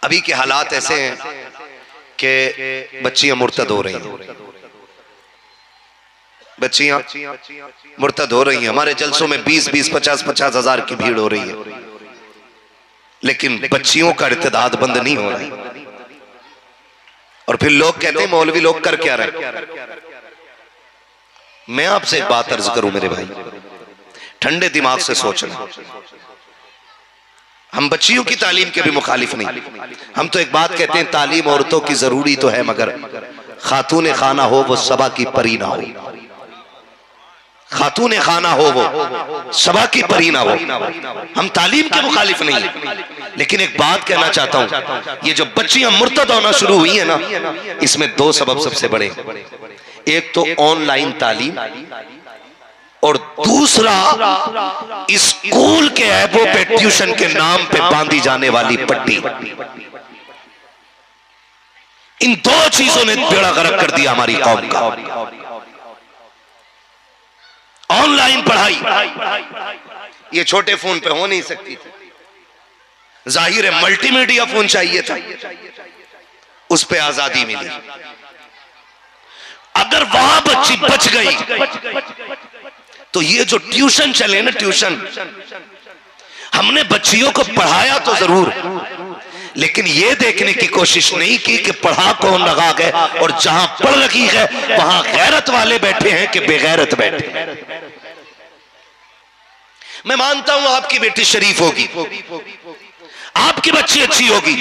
अभी के हालात ऐसे हैं कि बच्चियां मुर्तद हो रही हैं, बच्चियां मुर्तद हो रही हैं। हमारे जलसों में 20-20, 50-50 हजार की भीड़ हो रही है, लेकिन बच्चियों का इर्तिदाद बंद नहीं हो रहा है। और फिर लोग कहते हैं मौलवी लोग कर क्या रहे। मैं आपसे एक बात अर्ज करूं मेरे भाई, ठंडे दिमाग से सोचना। हम बच्चियों की तालीम के भी मुखालिफ नहीं। हम तो एक बात कहते हैं, तालीम औरतों की जरूरी तो है, मगर खातून खाना हो वो सबा की परी ना हो। खातून खाना हो वो सबा की परी ना हो। हम तालीम के मुखालिफ नहीं, लेकिन एक बात कहना चाहता हूं, ये जो बच्चियां मुर्तद होना शुरू हुई है ना, इसमें दो सबब सबसे बड़े। एक तो ऑनलाइन तालीम, और दूसरा स्कूल के ऐबों पे ट्यूशन के नाम पे बांधी जाने वाली पट्टी। इन दो चीजों ने बेड़ा गर्क कर दिया हमारी कौम का। ऑनलाइन पढ़ाई ये छोटे फोन पे हो नहीं सकती थी, जाहिर है मल्टीमीडिया फोन चाहिए था, उस पे आजादी मिली। अगर वहां बच्ची बच गई तो ये जो ट्यूशन चले ना, ट्यूशन, हमने बच्चियों को पढ़ाया तो जरूर, लेकिन ये देखने की कोशिश नहीं की कि पढ़ा कौन लगा गए, और जहां पढ़ रखी है वहां गैरत वाले बैठे हैं कि बेगैरत बैठे। मैं मानता हूं आपकी बेटी शरीफ होगी, आपकी बच्ची अच्छी होगी,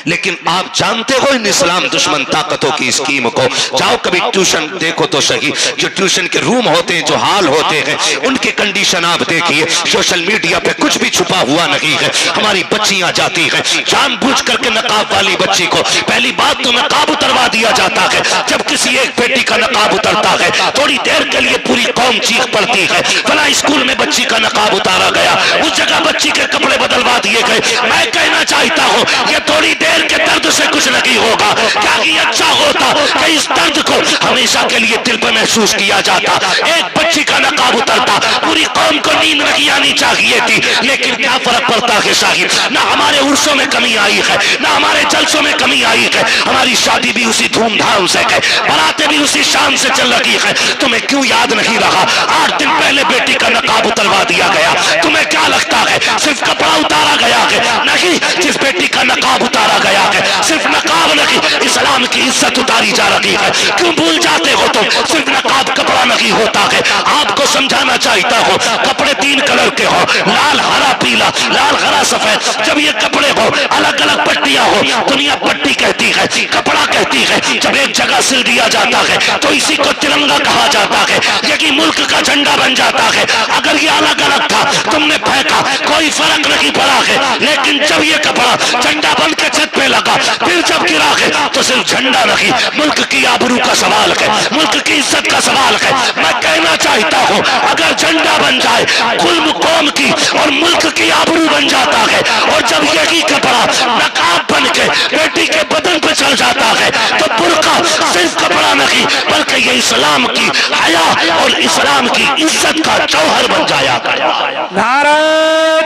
लेकिन आप जानते हो इन इस्लाम दुश्मन ताकतों की स्कीम को। जाओ कभी ट्यूशन देखो तो सही, जो ट्यूशन के रूम होते हैं, जो हाल होते हैं, उनके कंडीशन आप देखिए। सोशल मीडिया पे कुछ भी छुपा हुआ नहीं है। हमारी बच्चियां जाती हैं, जानबूझ करके नकाब वाली बच्ची को पहली बात तो नकाब उतरवा दिया जाता है। जब किसी एक बेटी का नकाब उतरता है, थोड़ी देर के लिए पूरी कौम चीख पड़ती है, फला स्कूल में बच्ची का नकाब उतारा गया, उस जगह बच्ची के कपड़े बदलवा दिए गए। मैं कहना चाहता हूं, ये थोड़ी देर के दर्द से कुछ नहीं होगा। क्या ये अच्छा होता कि इस दर्द को हमेशा के लिए दिल पर महसूस किया जाता। एक बच्ची का नकाब उतरता, पूरी कौम को नींद नहीं आनी चाहिए थी, लेकिन क्या फर्क पड़ता है साहिब। ना हमारे उर्सों में कमी आई है, ना हमारे जलसों में कमी आई है। हमारी शादी भी उसी धूमधाम से है, बारातें भी उसी शान से चल रही है। तुम्हें क्यों याद नहीं रहा 8 दिन पहले बेटी का नकाब उतरवा दिया गया? तुम्हें क्या लगता है सिर्फ कपड़ा उतारा गया है? नहीं, जिस बेटी का नकाब उतारा गया है, सिर्फ नकाब नहीं, इस्लाम की इज्जत उतारी जा रही है। क्यों भूल जाते हो तुम? सिर्फ नकाब कपड़ा नहीं होता है। आपको समझाना चाहता हूँ, कपड़े 3 कलर के हो, लाल हरा पीला, लाल हरा सफेद। जब ये कपड़े हो, अलग अलग पट्टियां हो, दुनिया पट्टी कहती है, कपड़ा कहती है। जब एक जगह सिल दिया जाता है तो इसी को तिरंगा कहा जाता है, यही मुल्क का झंडा बन जाता है। अगर ये अलग अलग था, तुमने फेंका, कोई फर्क नहीं पड़ा है, लेकिन जब ये कपड़ा झंडा बन के छत पे लगा, फिर जब गिरा है, तो सिर्फ झंडा नहीं, मुल्क की आबरू का सवाल है, मुल्क की इज्जत का सवाल है। मैं कहना चाहता हूँ, अगर झंडा बन जाए, कुल कौम की और मुल्क की आबरू बन जाता है, और जब यही कपड़ा नकाब बन के बेटी के बदन पे चल जाता है, तो बुर्का सिर्फ कपड़ा नहीं, बल्कि ये इस्लाम की हया और इस्लाम की इज्जत का जौहर बन जाया गया। नारा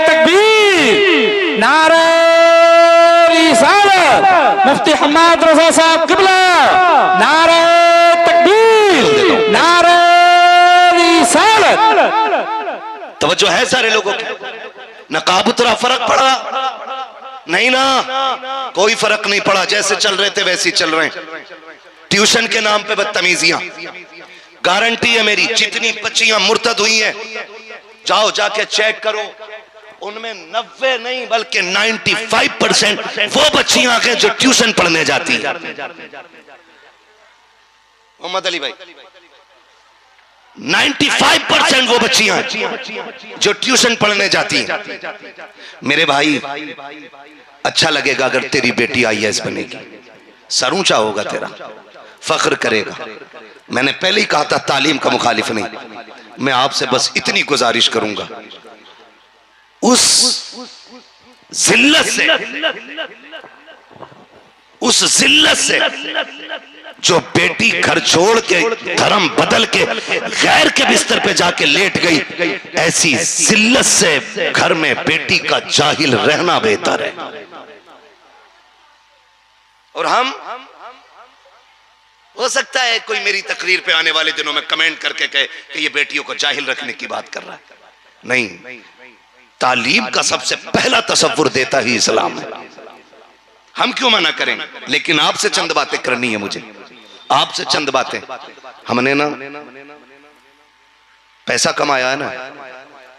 तकबीर, नारा रिसालत, मुफ्ती हम्माद रजा साहब किबला, नारा तकबीर, नारा रिसालत। तवज्जो है सारे लोगों की? नकाब उतरा, फर्क पड़ा? नहीं ना, कोई फर्क नहीं पड़ा। जैसे चल रहे थे वैसे चल रहे हैं। ट्यूशन के नाम पे बदतमीजियां, गारंटी है मेरी, जितनी बच्चियां मुर्तद हुई हैं, जाओ जाके चेक करो, उनमें 90 नहीं बल्कि 95% वो बच्चियां हैं जो ट्यूशन पढ़ने जाती हैं। मोहम्मद अली भाई, 95% वो बच्चियां जो ट्यूशन पढ़ने जाती हैं। मेरे भाई, अच्छा लगेगा अगर तेरी बेटी IAS बनेगी, सर ऊंचा होगा तेरा, फख्र करेगा। मैंने पहले ही कहा था तालीम का मुखालिफ नहीं। मैं आपसे बस इतनी गुजारिश करूंगा, उस जिल्लत से जो बेटी घर छोड़ के, धर्म बदल के, गैर के बिस्तर पे जाके लेट गई, ऐसी जिल्लत से घर में बेटी का जाहिल रहना बेहतर है। और हम, हो सकता है कोई मेरी तकरीर पे आने वाले दिनों में कमेंट करके कहे कि ये बेटियों को जाहिल रखने की बात कर रहा है। नहीं, तालीम का सबसे पहला तसव्वुर देता ही इस्लाम है। हम क्यों मना करेंगे? लेकिन आपसे चंद बातें करनी है मुझे, आपसे चंद बातें। हमने ना पैसा कमाया है ना,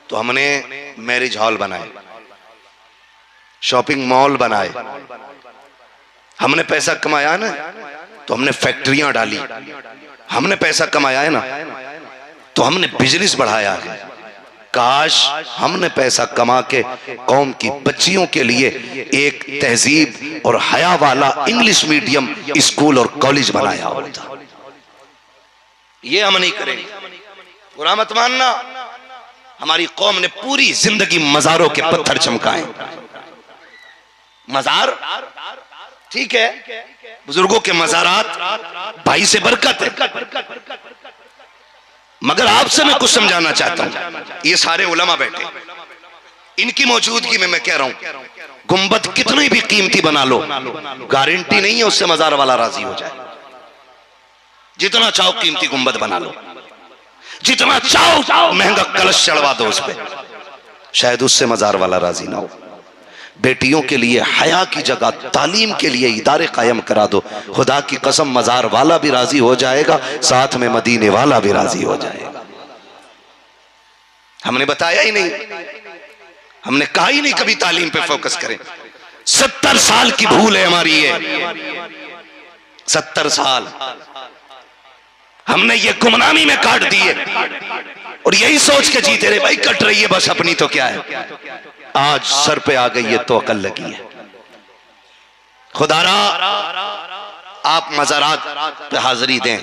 तो हमने मैरिज हॉल बनाए, शॉपिंग मॉल बनाए। हमने पैसा कमाया है ना, तो हमने फैक्ट्रियां डाली। हमने पैसा कमाया है ना, तो हमने बिजनेस बढ़ाया है। काश हमने पैसा कमा के कौम की बच्चियों के लिए एक तहजीब और हया वाला इंग्लिश मीडियम स्कूल और कॉलेज बनाया होता। ये हम नहीं करेंगे। बुरा मत मानना, हमारी कौम ने पूरी जिंदगी मजारों के पत्थर चमकाए। मजार ठीक है, बुजुर्गों के मजारात भाई से बरकत है, मगर आपसे मैं कुछ समझाना चाहता हूं। ये सारे उलमा बैठे, इनकी मौजूदगी में मैं कह रहा हूं, गुंबद कितनी भी कीमती बना लो, गारंटी नहीं है उससे मजार वाला राजी हो जाए। जितना चाहो कीमती गुंबद बना लो, जितना चाहो महंगा कलश चढ़वा दो उस पर, शायद उससे मजार वाला राजी ना हो। बेटियों के लिए हया की जगह तालीम के लिए इदारे कायम करा दो, खुदा की कसम मजार वाला भी राजी हो जाएगा, साथ में मदीने वाला भी राजी हो जाएगा। हमने बताया ही नहीं, हमने कहा ही नहीं कभी तालीम पे फोकस करें। 70 साल की भूल है हमारी ये, 70 साल हमने ये गुमनामी में काट दिए और यही सोच के जीते रहे, भाई कट रही है बस अपनी तो क्या है। आज सर पे आ गई है तो अकल लगी है। खुदारा आप मज़ारात पे हाजिरी दें,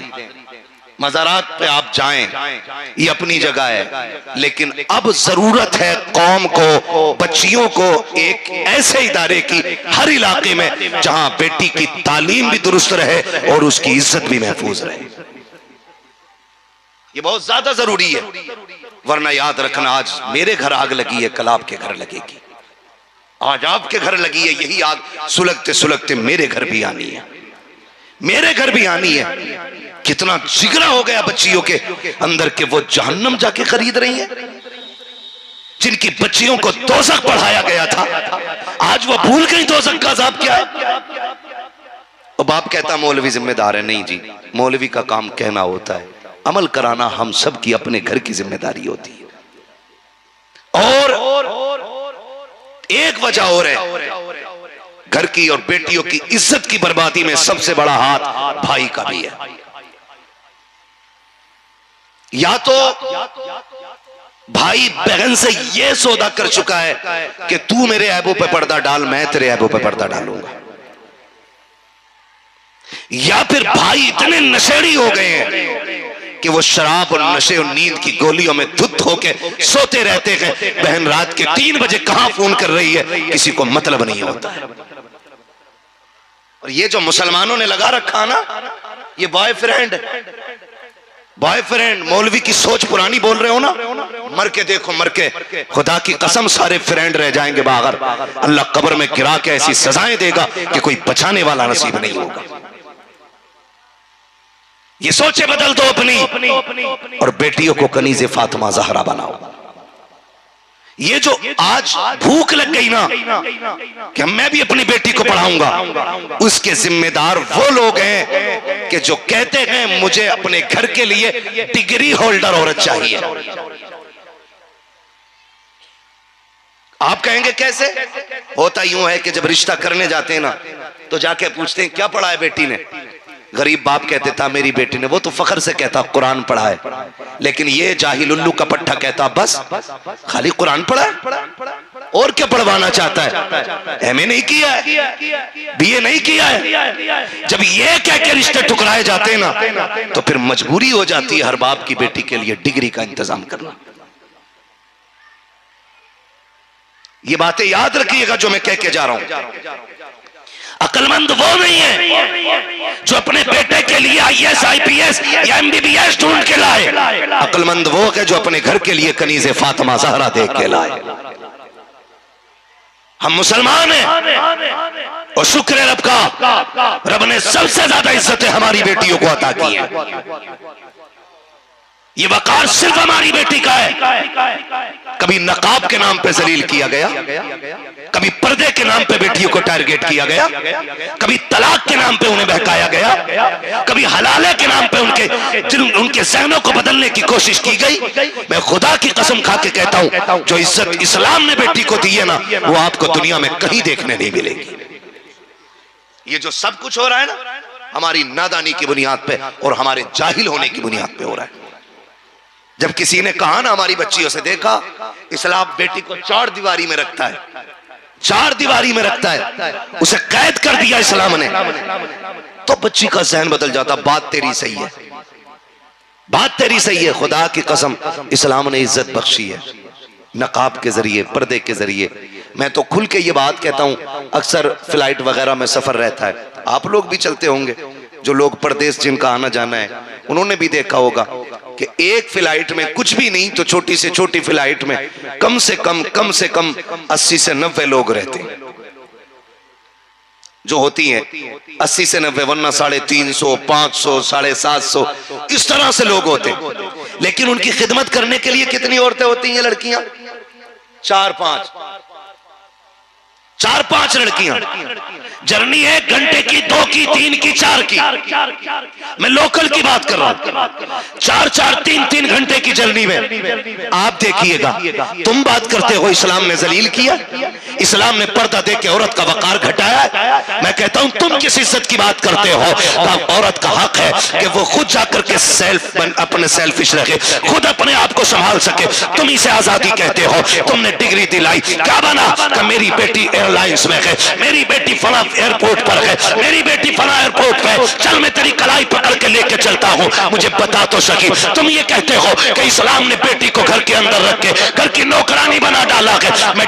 मज़ारात पे आप जाएं, ये अपनी जगह है, लेकिन अब जरूरत है कौम को, बच्चियों को एक ऐसे इदारे की हर इलाके में जहां बेटी की तालीम भी दुरुस्त रहे और उसकी इज्जत भी महफूज रहे। ये बहुत ज्यादा जरूरी है, वरना याद रखना आज मेरे घर आग लगी है, कल आपके घर लगेगी। आज आपके घर लगी है, यही आग सुलगते सुलगते मेरे घर भी आनी है, मेरे घर भी आनी है। कितना जिगरा हो गया बच्चियों के अंदर के वो जहन्नम जाके खरीद रही हैं, जिनकी बच्चियों को दोज़ख पढ़ाया गया था, आज वो भूल गई दोज़ख का अज़ाब क्या है। और बाप कहता मौलवी जिम्मेदार है। नहीं जी, मौलवी का काम कहना होता है, अमल कराना हम सब की अपने घर की जिम्मेदारी होती है। और एक वजह और है, घर की और बेटियों की इज्जत की बर्बादी में सबसे बड़ा हाथ भाई का भी है। या तो भाई बहन से यह सौदा कर चुका है कि तू मेरे ऐबों पे पर्दा डाल, मैं तेरे ऐबों पे पर्दा डालूंगा, या फिर भाई इतने नशेड़ी हो गए हैं कि वो शराब और नशे और नींद की गोलियों में धुत होके सोते रहते हैं। बहन रात के 3 बजे कहां फोन कर रही है किसी को मतलब नहीं होता है। और ये जो मुसलमानों ने लगा रखा ना, ये बॉयफ्रेंड, मौलवी की सोच पुरानी बोल रहे हो ना, मर के देखो, मर के खुदा की कसम सारे फ्रेंड रह जाएंगे बाहर। अल्लाह कब्र में गिरा के ऐसी सजाएं देगा कि कोई बचाने वाला नसीब नहीं होगा। ये सोचे बदल दो अपनी, और बेटियों को कनीज़े फातिमा ज़हरा बनाओ। ये जो आज भूख लग गई ना कि मैं भी अपनी बेटी को पढ़ाऊंगा, उसके जिम्मेदार वो लोग हैं कि जो कहते हैं मुझे अपने घर के लिए डिग्री होल्डर औरत चाहिए। आप कहेंगे कैसे? होता यूं है कि जब रिश्ता करने जाते हैं ना, तो जाके पूछते हैं क्या पढ़ा है बेटी ने। गरीब बाप कहते था मेरी बेटी ने, वो तो फखर से कहता कुरान पढ़ा है, लेकिन ये जाहिल उल्लू का पट्टा कहता बस खाली कुरान पढ़ा है, और क्या पढ़वाना चाहता है, एमए नहीं किया है, बीए नहीं किया है। जब ये कह के रिश्ते ठुकराए जाते हैं ना, तो फिर मजबूरी हो जाती है हर बाप की बेटी के लिए डिग्री का इंतजाम करना। ये बातें याद रखिएगा जो मैं कह के जा रहा हूं। अक्लमंद वो नहीं है जो अपने बेटे के लिए आईएएस, आईपीएस या एमबीबीएस ढूंढ के लाए। अक्लमंद वो है जो अपने घर के लिए कनीज़े फातिमा ज़हरा देख के लाए। हम मुसलमान हैं, और शुक्र है रब का, रब ने सबसे ज्यादा इज्जतें हमारी बेटियों को अता की है। ये वकार सिर्फ हमारी बेटी का है। कभी नकाब के नाम पे जलील किया गया, कभी पर्दे के नाम पे बेटियों को टारगेट किया गया, कभी तलाक के नाम पे उन्हें बहकाया गया, कभी हलाले के नाम पे उनके जहनों को बदलने की कोशिश की गई। मैं खुदा की कसम खा के कहता हूं, जो इज्जत इस्लाम ने बेटी को दी है ना, वो आपको दुनिया में कहीं देखने नहीं मिलेगी। ये जो सब कुछ हो रहा है ना, हमारी नादानी की बुनियाद पे और हमारे जाहिल होने की बुनियाद पे हो रहा है। जब किसी ने कहा ना, हमारी बच्चियों से देखा, इस्लाम बेटी को 4 दीवारी में रखता है, 4 दीवारी में रखता है, उसे कैद कर दिया इस्लाम ने, तो बच्ची का जहन बदल जाता। बात तेरी सही है, बात तेरी सही है। खुदा की कसम, इस्लाम ने इज्जत बख्शी है नकाब के जरिए, पर्दे के जरिए। मैं तो खुल के ये बात कहता हूं, अक्सर फ्लाइट वगैरह में सफर रहता है, आप लोग भी चलते होंगे, जो लोग परदेश जिनका आना जाना है, उन्होंने भी देखा होगा कि एक फ्लाइट में कुछ भी नहीं तो छोटी से छोटी फ्लाइट में कम से कम 80 से 90 लोग रहते हैं, जो होती हैं 80 से 90, वरना 350, 500, 750 इस तरह से लोग होते हैं। लेकिन उनकी खिदमत करने के लिए कितनी औरतें होती हैं, लड़कियां? 4-5 लड़कियां। जर्नी है घंटे की, 2 की, 3 की, 4 की। मैं लोकल की बात कर रहा हूं। 4-4, 3-3 घंटे की जर्नी में आप देखिएगा। तुम बात करते हो इस्लाम ने जलील किया, इस्लाम ने पर्दा दे के औरत का वकार घटाया। मैं कहता हूं, तुम किस इज्जत की बात करते हो? तो औरत का हक है कि वो खुद जाकर के अपने सेल्फिश रखे, खुद अपने आप को संभाल सके। तुम इसे आजादी कहते हो। तुमने डिग्री दिलाई, क्या बना? कि मेरी बेटी एयरलाइंस में है, मेरी बेटी फला एयरपोर्ट पर है, मेरी बेटी फला एयरपोर्ट पे, चल मैं तेरी कलाई पकड़ के लेके चलता हूं। मुझे बता तो सकी, तुम ये कहते हो कि इस्लाम ने बेटी को घर के अंदर रख के घर की नौकरानी बना डाला है। मैं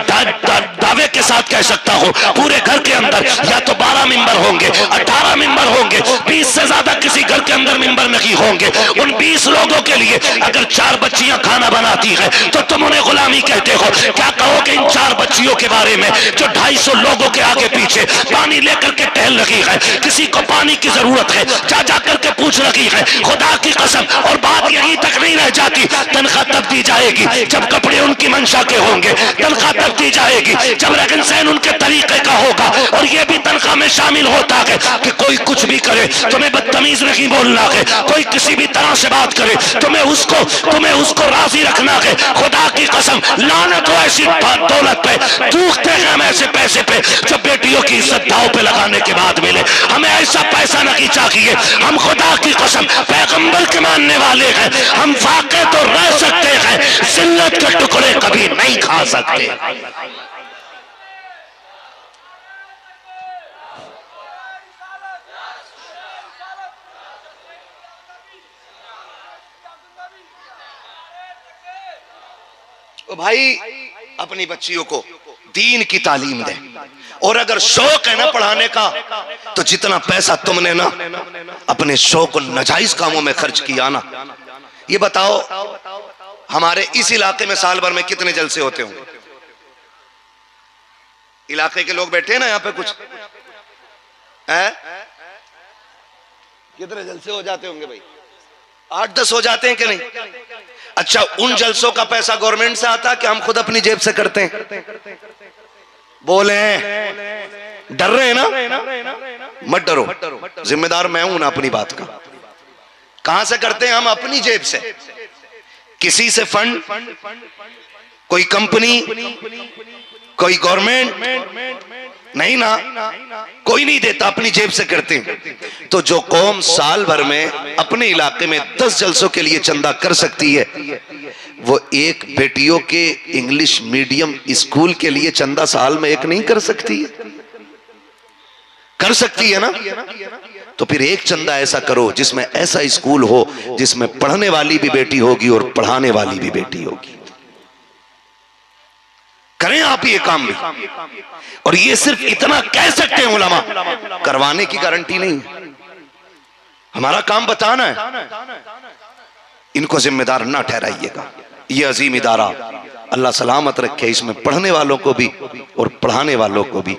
दावे के साथ कह सकता हूं, पूरे घर के अंदर या तो 12 मेंबर होंगे, 18 मेंबर होंगे, 20 से ज्यादा किसी घर के अंदर मेंबर नहीं होंगे। उन 20 लोगों के लिए अगर 4 बच्चियां खाना बनाती है तो तुम उन्हें गुलामी कहते हो। क्या कहोगे इन 4 बच्चियों के बारे में जो 250 लोगों के आगे पीछे पानी लेकर के टहल रही है? किसी को पानी की जरूरत है, जा करके पूछ रही है। खुदा की कसम, और बात यहीं तक नहीं रह जाती, तनख्वाह तब दी जाएगी जब कपड़े उनकी मंशा के होंगे, तनख्वाह तब दी जाएगी जब रहन सहन उनके तरीके का होगा। और यह भी तनख्वाह में शामिल होता है कि कोई कुछ भी करे, तुम्हें बदतमीज नहीं बोलना है, कोई किसी भी तरह से बात करे, तुम्हें उसको राजी रखना है। खुदा की कसम, लानत हो ऐसी दौलत पे, थूकते हैं हम ऐसे पैसे पे जो बेटियों की इज्जत दांव पे लगाने के बाद मिले। हमें ऐसा पैसा नहीं चाहिए। हम खुदा की कसम पैगंबर के मानने वाले हैं। हम फाके तो रह सकते हैं, जिल्लत के टुकड़े कभी नहीं खा सकते। तो भाई, अपनी बच्चियों को दीन की तालीम दे। और अगर शौक है ना पढ़ाने का, तो जितना पैसा तुमने ना अपने शौक और नाजायज कामों में खर्च किया ना, ये बताओ हमारे इस इलाके में साल भर में कितने जलसे होते होंगे? इलाके के लोग बैठे हैं ना यहाँ पे, कुछ है? कितने जलसे हो जाते होंगे भाई? 8-10 हो जाते हैं कि नहीं? अच्छा, उन जलसों का पैसा गवर्नमेंट से आता है कि हम खुद अपनी जेब से करते हैं? बोले, डर रहे हैं ना? मत डरो, जिम्मेदार मैं हूं ना अपनी बात का। कहां से करते हैं हम? अपनी जेब से। किसी से फंड, कोई कंपनी, कोई गवर्नमेंट नहीं ना, कोई नहीं देता, अपनी जेब से करते हैं। तो जो कौम साल भर में अपने इलाके में 10 जलसों के लिए चंदा कर सकती है, वो एक बेटियों के इंग्लिश मीडियम स्कूल के लिए चंदा साल में एक नहीं कर सकती है? कर सकती है ना? तो फिर एक चंदा ऐसा करो जिसमें ऐसा स्कूल हो जिसमें पढ़ने वाली भी बेटी होगी और पढ़ाने वाली भी बेटी होगी। करें आप ये काम भी। और ये सिर्फ इतना कह सकते हैं उलमा, करवाने की गारंटी नहीं। हमारा काम बताना है। इनको जिम्मेदार ना ठहराइएगा। ये अजीम इदारा अल्लाह सलामत रखे, इसमें पढ़ने वालों को भी और पढ़ाने वालों को भी।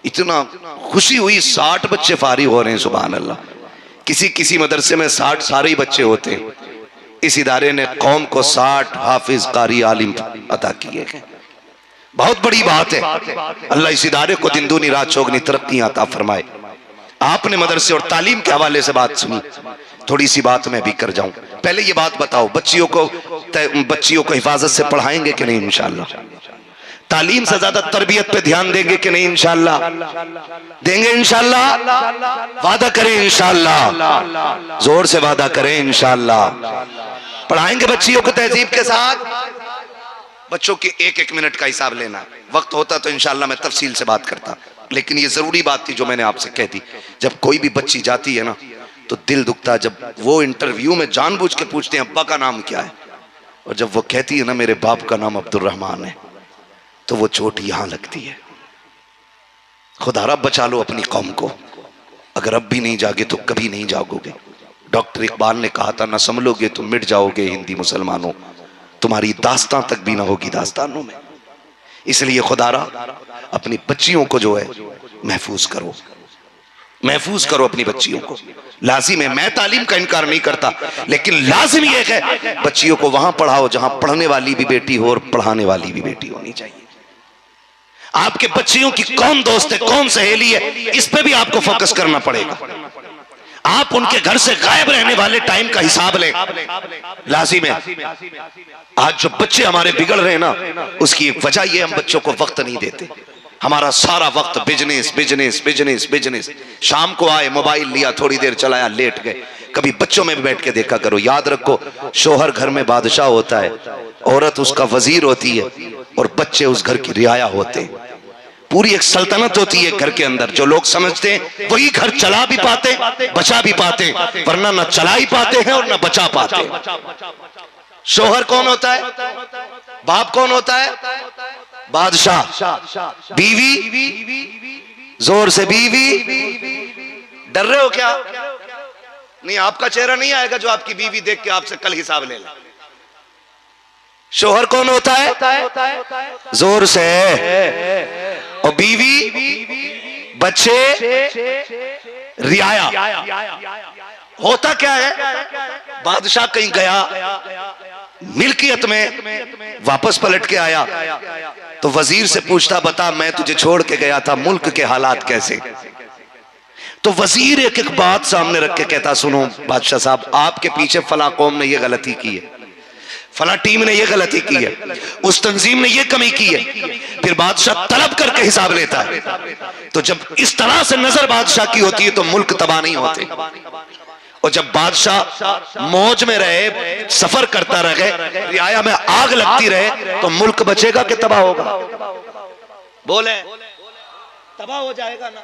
इतना खुशी हुई, 60 बच्चे फारिग हो रहे हैं, सुभान अल्लाह। किसी किसी मदरसे में 60 सारे ही बच्चे होते हैं। इस इदारे ने कौम को 60 हाफिज कारी आलिम अता किए हैं। बहुत बड़ी बात है। अल्लाह इस इदारे को दिन दूनी रात चौगनी तरक्की अता फरमाए। आपने मदरसे और तालीम के हवाले से बात सुनी, थोड़ी सी बात मैं भी कर जाऊं। पहले ये बात बताओ, बच्चियों को हिफाजत से पढ़ाएंगे कि नहीं इंशाअल्लाह? तालीम से ज्यादा तरबियत पे ध्यान देंगे कि नहीं इंशाअल्लाह? देंगे इंशाअल्लाह? वादा करें इंशाअल्लाह, जोर से वादा करें इंशाअल्लाह। पढ़ाएंगे बच्चियों को तहजीब के साथ। बच्चों के एक एक मिनट का हिसाब लेना। वक्त होता तो इंशाअल्लाह मैं तफसील से बात करता, लेकिन ये जरूरी बात थी जो मैंने आपसे कह दी। जब कोई भी बच्ची जाती है ना तो दिल दुखता, जब वो इंटरव्यू में जानबूझ के पूछते हैं अब्बा का नाम क्या है, और जब वो कहती है ना मेरे बाप का नाम अब्दुल रहमान है, तो वो चोट यहां लगती है। खुदा रब बचा लो अपनी कौम को। अगर अब भी नहीं जागे तो कभी नहीं जागोगे। डॉक्टर इकबाल ने कहा था, ना संभलोगे तो मिट जाओगे हिंदी मुसलमानों, तुम्हारी दास्तां तक भी ना होगी दास्तानों में। इसलिए खुदारा अपनी बच्चियों को जो है महफूज करो, महफूज करो अपनी बच्चियों को। लाजिम है, मैं तालीम का इनकार नहीं करता, लेकिन लाजिम यह है बच्चियों को वहां पढ़ाओ जहां पढ़ने वाली भी बेटी हो और पढ़ाने वाली भी बेटी होनी चाहिए। आपके बच्चियों की कौन दोस्त है, कौन सहेली है, इस पे भी आपको फोकस करना पड़ेगा। आप उनके घर से गायब रहने वाले टाइम का हिसाब लें, लाजिम है। आज जो बच्चे हमारे बिगड़ रहे हैं ना, उसकी एक वजह यह हम बच्चों को वक्त नहीं देते। हमारा सारा वक्त बिजनेस बिजनेस बिजनेस बिजनेस। शाम को आए, मोबाइल लिया, थोड़ी देर चलाया, लेट गए। कभी बच्चों में भी बैठ के देखा करो। याद रखो, शोहर घर में बादशाह होता है, औरत उसका वजीर होती है, और बच्चे उस घर की रियाया होते हैं। पूरी एक सल्तनत होती है घर के अंदर। जो लोग समझते हैं वही घर चला भी पाते, बचा भी पाते, वरना न चला ही पाते हैं और न बचा पाते हैं। शोहर कौन होता है? बाप कौन होता है? बादशाह। बीवी, जोर से बीवी। डर रहे हो क्या? नहीं, आपका चेहरा नहीं आएगा जो आपकी बीवी देख के आपसे कल हिसाब ले ले। शोहर कौन होता है? जोर से। और बीवी, बच्चे, रियाया। होता क्या है, बादशाह कहीं गया, मिल्कियत में वापस पलट के आया तो वजीर से पूछता, बता मैं तुझे छोड़ के गया था, मुल्क के हालात कैसे? तो वजीर एक एक बात सामने रख के कहता, सुनो बादशाह साहब, आपके पीछे फला कौम ने ये गलती की है, फला टीम ने ये गलती की है, उस तंजीम ने ये कमी की है। फिर बादशाह तलब करके हिसाब लेता है। तो जब इस तरह से नजर बादशाह की होती है तो मुल्क तबाह नहीं होते। और जब बादशाह मौज में रहे, सफर करता रहे, रियाया में आग लगती रहे, तो मुल्क बचेगा कि तबाह होगा? बोले तबाह हो जाएगा ना।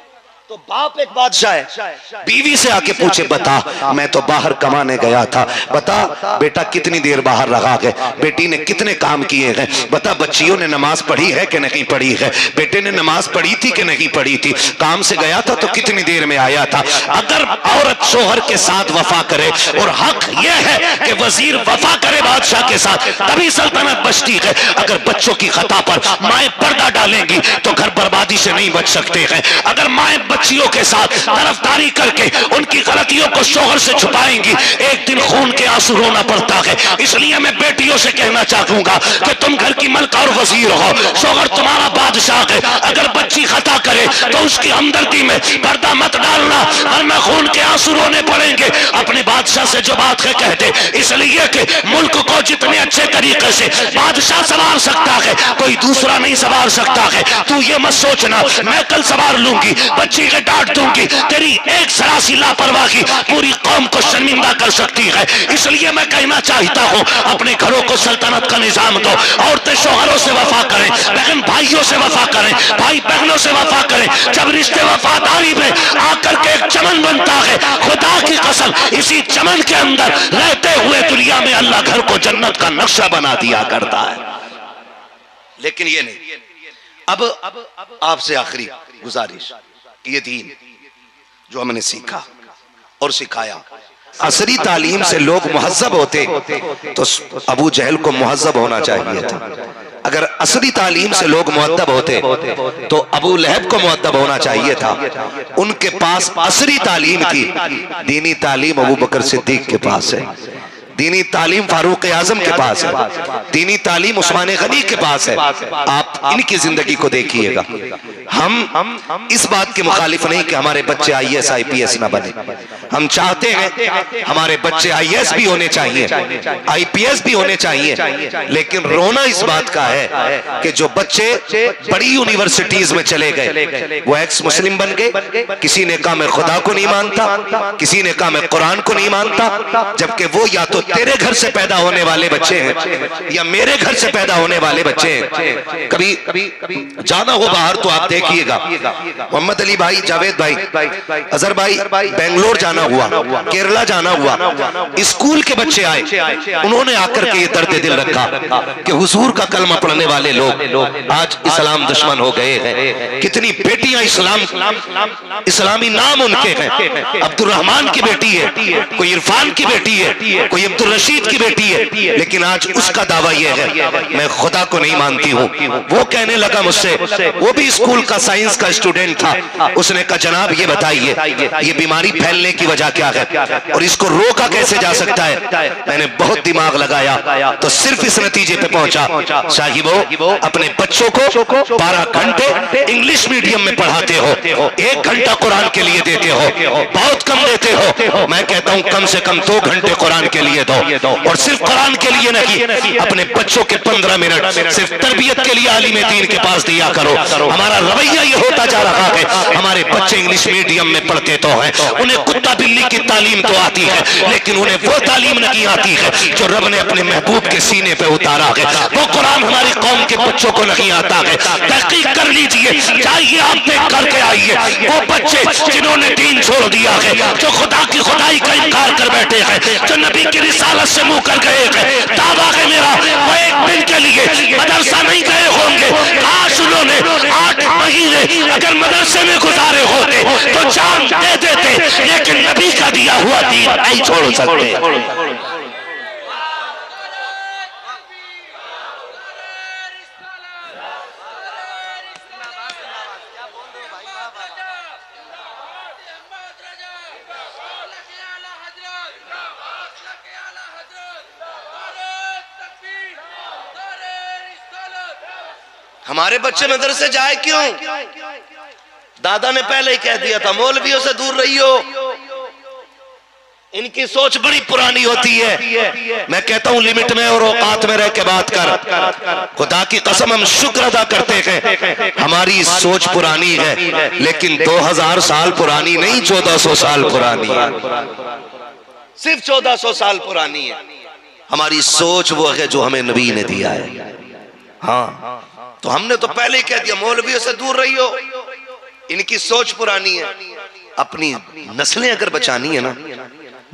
तो बाप एक बादशाह है, बीवी से आके पूछे, बता मैं तो बाहर कमाने गया था, बता बेटा कितनी देर बाहर रहा है, बेटी ने कितने काम किए हैं, बता बच्चियों ने नमाज पढ़ी है कि नहीं पढ़ी है, बेटे ने नमाज पढ़ी थी कि नहीं पढ़ी थी, काम से गया था तो कितनी देर में आया था। अगर औरत शोहर के साथ वफा करे, और हक यह है कि वजीर वफा करे बादशाह के साथ, तभी सल्तनत बचती है। अगर बच्चों की खता पर माएं पर्दा डालेंगी तो घर बर्बादी से नहीं बच सकते हैं। अगर माएं बच्चियों के साथ तरफदारी करके उनकी गलतियों को शोहर से छुपाएंगी, एक दिन खून के आंसू रोना पड़ता है। इसलिए मैं बेटियों से कहना चाहूंगा कि तुम घर की मलका और वजीर हो, शोहर तुम्हारा बादशाह है। अगर बच्ची खता करे तो उसकी हमदर्दी में पर्दा मत डालना, वरना खून के आंसू रोने पड़ेंगे। अपने बादशाह से जो बात है कह दे, इसलिए कि मुल्क को जितने अच्छे तरीके से बादशाह संभाल सकता है, कोई दूसरा नहीं संभाल सकता है। तू ये मत सोचना मैं कल संभाल लूंगी, बच्ची के डांट दूंगी, तेरी एक सरासी लापरवाही पूरी कौम को शर्मिंदा कर सकती है। इसलिए मैं कहना चाहता हूं, अपने घरों को सल्तनत का निजाम दो। औरतें शोहरों से वफा करें, बहन भाइयों से वफा करें, भाई बहनों से वफा करें। जब रिश्ते वफादारी में आकर के एक चमन बनता है, खुदा की कसम इसी चमन के अंदर रहते हुए दुनिया में अल्लाह घर को जन्नत का नक्शा बना दिया करता है। लेकिन ये नहीं। अब आपसे आखिरी गुजारिश, ये दीन जो हमने सीखा और सिखाया, असरी तालीम से लोग मुहज्जब होते तो अबू जहल को मुहज्जब होना चाहिए था। अगर असली तालीम से लोग मुअद्दब होते तो अबू लहब को मुअद्दब होना चाहिए था। उनके पास असली तालीम थी। दीनी तालीम अबू बकर सिद्दीक के पास है, दीनी तालीम फारूक आजम के पास है, दीनी तालीम उस्मान गनी के पास है। आप इनकी जिंदगी को देखिएगा। हम इस बात के मुखालिफ नहीं कि हमारे बच्चे IAS IPS ना बने। हम चाहते हैं हमारे बच्चे IAS भी होने चाहिए, IPS भी होने चाहिए, लेकिन रोना इस बात का है कि जो बच्चे बड़ी यूनिवर्सिटीज में चले गए वो एक्स मुस्लिम बन गए। किसी ने कहा मैं खुदा को नहीं मानता, किसी ने कहा मैं कुरान को नहीं मानता, जबकि वो या तो तेरे घर से पैदा होने वाले बच्चे हैं या मेरे घर से पैदा होने वाले बच्चे हैं। कभी जाना हो बाहर तो आप देखिएगा, मोहम्मद अली भाई, जावेद भाई, अजहर भाई बेंगलोर जाना हुआ, केरला जाना हुआ, स्कूल के बच्चे आए, उन्होंने आकर के ये दर्द दिल रखा कि हुजूर का कलमा पढ़ने वाले लोग आज इस्लाम दुश्मन हो गए हैं। कितनी बेटियां इस्लामी नाम उनके हैं, अब्दुल रहमान की बेटी है, कोई इरफान की बेटी है, कोई अब्दुल रशीद की बेटी है, लेकिन आज उसका दावा यह है मैं खुदा को नहीं मानती हूँ। वो कहने लगा मुझसे, वो भी स्कूल का साइंस का स्टूडेंट था, उसने कहा जनाब ये बताइए ये बीमारी फैलने की वजह क्या है और इसको रोका कैसे जा सकता है। मैंने बहुत दिमाग लगाया तो सिर्फ इस नतीजे पे पहुंचा, साहिबो अपने बच्चों को 12 घंटे इंग्लिश मीडियम में पढ़ाते हो, 1 घंटा कुरान के लिए देते हो, बहुत कम देते हो। मैं कहता हूँ कम से कम 2 घंटे कुरान के लिए दो, और सिर्फ कुरान के लिए नहीं, अपने बच्चों के 15 मिनट सिर्फ तरबियत के लिए आलिम दीन के पास दिया करो। हमारा रवैया ये होता जा रहा है, हमारे बच्चे इंग्लिश मीडियम में पढ़ते तो हैं, उन्हें कुत्ता बिल्ली की तालीम तो आती है, लेकिन उन्हें वो तालीम नहीं आती है जो रब ने अपने महबूब के सीने पे उतारा है। वो कुरान हमारी कौम के बच्चों को नहीं आता है। तहकीक कर लीजिए, जाइए आप देख करके आइए, वो बच्चे जिन्होंने दीन छोड़ दिया है, जो खुदा की खुदाई का इनकार कर बैठे हैं, जो नबी की रिसालत से मुंह कर गए हैं, दावा है मेरा वो एक दिन के लिए मदरसा नहीं गए होंगे। काश उन्होंने 8 महीने अगर मदरसे में गुजारे होते तो जान दे देते, लेकिन नबी का दिया हुआ दीन नहीं छोड़ सकते। हमारे बच्चे मदरसे जाए क्यों? दादा ने पहले ही कह दिया था मौलवियों से दूर रहियो, इनकी सोच बड़ी पुरानी होती है। मैं कहता हूं लिमिट में और औकात में रह के बात कर। खुदा की कसम हम शुक्र अदा करते हैं हमारी सोच पुरानी है, लेकिन 2000 साल पुरानी नहीं, 1400 साल पुरानी है, सिर्फ 1400 साल पुरानी है। हमारी सोच वो है जो हमें नबी ने दिया है। हाँ, तो हमने तो पहले ही कह दिया मौलवियों से दूर रहियो, इनकी सोच पुरानी है। अपनी नस्लें अगर बचानी है ना,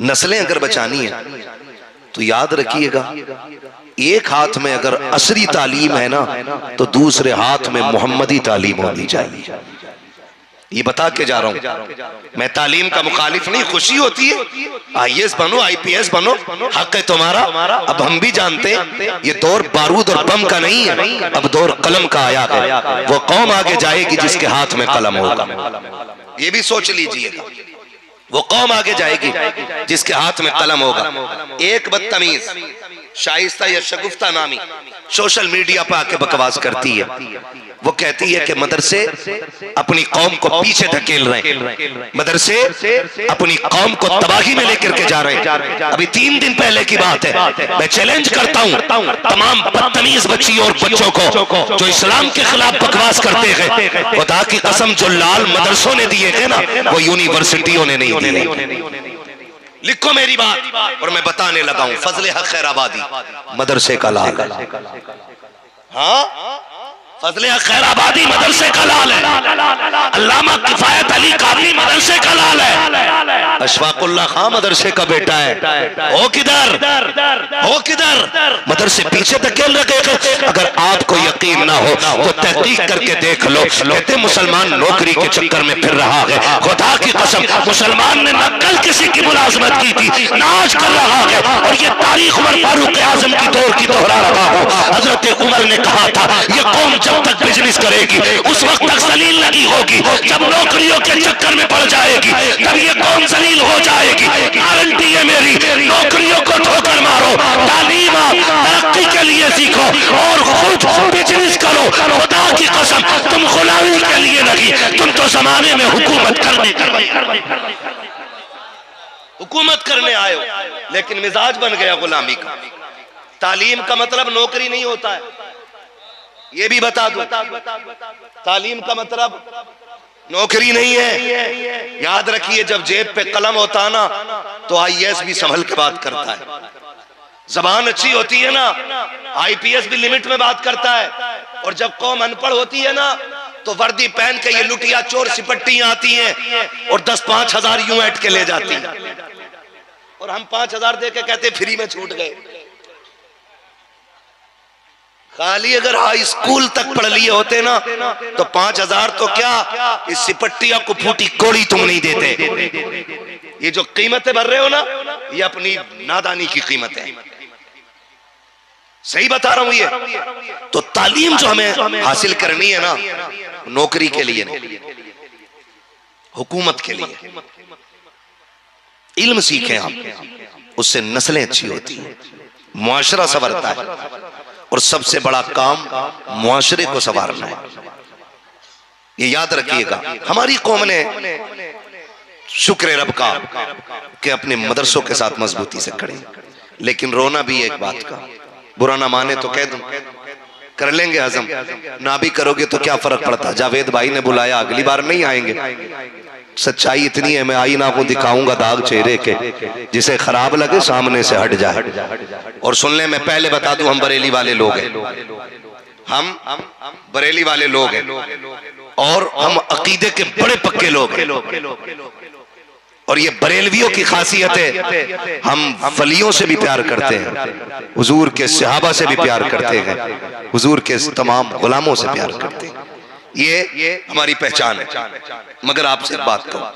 नस्लें अगर बचानी है तो याद रखिएगा, एक हाथ में अगर असली तालीम है ना तो दूसरे हाथ में मोहम्मदी तालीम होनी चाहिए। ये बता के जा रहा हूं, मैं तालीम का मुखालिफ नहीं, खुशी होती है IAS बनो IPS बनो, हक है तुम्हारा। अब हम भी जानते हैं ये दौर बारूद और बम का नहीं है, अब दौर कलम का आया है। वो कौम आगे जाएगी जिसके हाथ में कलम होगा, ये भी सोच लीजिएगा। वो कौम आगे जाएगी जिसके हाथ में कलम होगा। एक बदतमीज शाइस्ता या शगुफ्ता नामी सोशल मीडिया पर आके बकवास करती है, वो कहती है कि मदरसे अपनी कौम को पीछे धकेल रहे हैं, मदरसे अपनी कौम को तबाही में लेकर के जा रहे हैं। अभी 3 दिन पहले की बात है, मैं चैलेंज करता हूं तमाम बदतमीज बच्चियों और बच्चों को जो इस्लाम के खिलाफ बकवास करते हैं, खुदा की कसम जो लाल मदरसों ने दिए थे ना वो यूनिवर्सिटियों ने नहीं दिए। लिखो मेरी बात, और मैं बताने लगा हूं फजले हक खैराबादी मदरसे का लाल है। हाँ, फजले हक खैराबादी मदरसे का लाल है। अल्लामा किफायत अली कादरी मदरसे का लाल है। अशफाकुल्लाह खां मदरसे का बेटा है। हो किधर, हो किधर? मदरसे पीछे धकेल रखे। अगर आपको यकीन ना हो तो तहकीक करके देख लो, कहते मुसलमान नौकरी के चक्कर में फिर रहा है। खुदा की कसम मुसलमान ने न कल किसी की मुलाजमत की थी न आज कर रहा है, और ये तारीख उमर फारूक आजम की दौर की दोहरा रहा हूं। हजरत उमर ने कहा था ये कौम जब तक बिजनेस करेगी उस वक्त तक जलील नहीं होगी, जब नौकरियों के चक्कर में पड़ जाएगी तब ये कौम जलील हो जाएगी। गारंटी है मेरी, नौकरियों को ठोकर मारो, तालीम तरक्की के लिए सीखो और खुद बिजनेस करो। खुदा की कसम तुम गुलामी के लिए नहीं, तुम तो जमाने में हुकूमत करने आए हो, लेकिन मिजाज बन गया गुलामी का। तालीम का मतलब नौकरी नहीं होता है, ये भी बता दो। तालीम का मतलब नौकरी नहीं है। याद रखिए, जब जेब पे कलम होता है ना तो आईएएस भी संभल के बात करता है। जबान अच्छी होती है ना, आईपीएस भी लिमिट में बात करता है। और जब कौम अनपढ़ होती है ना तो वर्दी पहन के ये लुटिया चोर सिपट्टियां आती हैं और 10-5 हजार यूं ऐट के ले जाती हैं, और हम 5 हजार दे के कहते फ्री में छूट गए। खाली अगर हाई स्कूल तक पढ़ लिए होते ना तो 5 हजार तो क्या, इस सिपट्टिया को फूटी कोड़ी तुम नहीं देते। ये जो कीमतें भर रहे हो ना, ये अपनी नादानी की कीमत है। सही बता रहा हूं ये। तो तालीम जो हमें हासिल करनी है ना, नौकरी के लिए नहीं, हुकूमत के लिए। इल्म सीखें आप, उससे नस्लें अच्छी होती हैं, मुआशरा संवरता है, और सबसे बड़ा काम मुआशरे को संवारना है। ये याद रखिएगा। हमारी कौम ने शुक्र रब का कि अपने मदरसों के साथ मजबूती से खड़े, लेकिन रोना भी एक बात का, बुरा ना माने तो कह दूं, कर लेंगे हजम, ना भी करोगे तो क्या फर्क पड़ता। जावेद भाई ने बुलाया, अगली बार नहीं आएंगे। सच्चाई इतनी है, मैं आईना को दिखाऊंगा दाग चेहरे के, जिसे खराब लगे सामने से हट जाए। और सुनने में पहले बता दूं, हम बरेली वाले लोग हैं, हम बरेली वाले लोग हैं, और हम अकीदे के बड़े पक्के लोग हैं। और ये बरेलवियों की खासियत है, हम वलियों से भी प्यार करते हैं, हुजूर के सहाबा से भी प्यार करते हैं, हुजूर के तमाम गुलामों से प्यार करते हैं। ये हमारी पहचान है। मगर आपसे बात करूं,